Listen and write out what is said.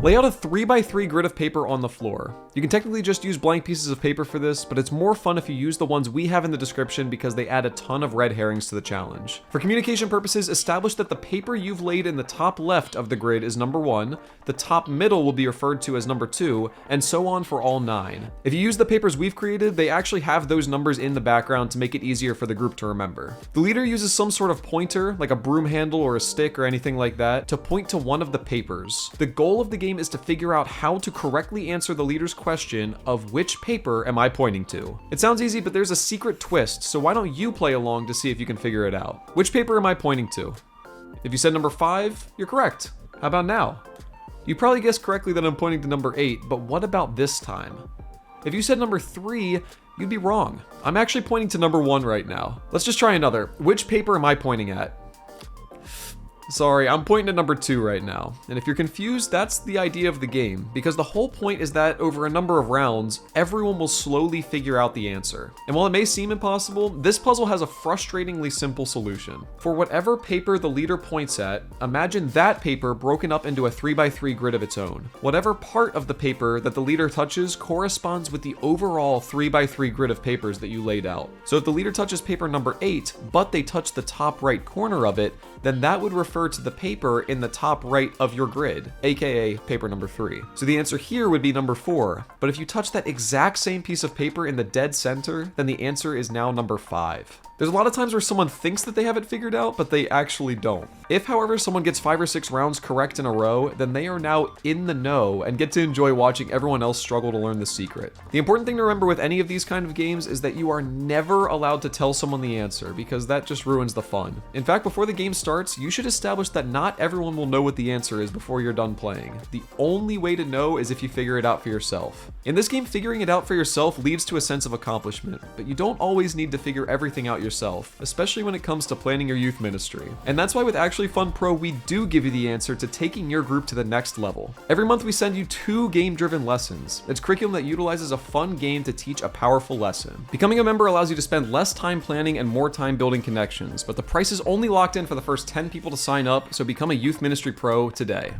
Lay out a 3x3 grid of paper on the floor. You can technically just use blank pieces of paper for this, but it's more fun if you use the ones we have in the description because they add a ton of red herrings to the challenge. For communication purposes, establish that the paper you've laid in the top left of the grid is number 1, the top middle will be referred to as number 2, and so on for all 9. If you use the papers we've created, they actually have those numbers in the background to make it easier for the group to remember. The leader uses some sort of pointer, like a broom handle or a stick or anything like that, to point to one of the papers. The goal of the game is to figure out how to correctly answer the leader's question of which paper am I pointing to. It sounds easy, but there's a secret twist, so why don't you play along to see if you can figure it out. Which paper am I pointing to? If you said number 5, you're correct. How about now? You probably guessed correctly that I'm pointing to number 8, but what about this time? If you said number 3, you'd be wrong. I'm actually pointing to number 1 right now. Let's just try another. Which paper am I pointing at? Sorry, I'm pointing to number 2 right now. And if you're confused, that's the idea of the game, because the whole point is that over a number of rounds, everyone will slowly figure out the answer. And while it may seem impossible, this puzzle has a frustratingly simple solution. For whatever paper the leader points at, imagine that paper broken up into a 3x3 grid of its own. Whatever part of the paper that the leader touches corresponds with the overall 3x3 grid of papers that you laid out. So if the leader touches paper number 8, but they touch the top right corner of it, then that would refer to the paper in the top right of your grid, aka paper number 3. So the answer here would be number 4, but if you touch that exact same piece of paper in the dead center, then the answer is now number 5. There's a lot of times where someone thinks that they have it figured out, but they actually don't. If, however, someone gets 5 or 6 rounds correct in a row, then they are now in the know and get to enjoy watching everyone else struggle to learn the secret. The important thing to remember with any of these kind of games is that you are never allowed to tell someone the answer, because that just ruins the fun. In fact, before the game starts, you should establish that not everyone will know what the answer is before you're done playing. The only way to know is if you figure it out for yourself. In this game, figuring it out for yourself leads to a sense of accomplishment, but you don't always need to figure everything out yourself, especially when it comes to planning your youth ministry. And that's why with ActuallyFun PRO, we do give you the answer to taking your group to the next level. Every month we send you 2 game-driven lessons. It's curriculum that utilizes a fun game to teach a powerful lesson. Becoming a member allows you to spend less time planning and more time building connections, but the price is only locked in for the first 10 people to sign up, so become a youth ministry pro today.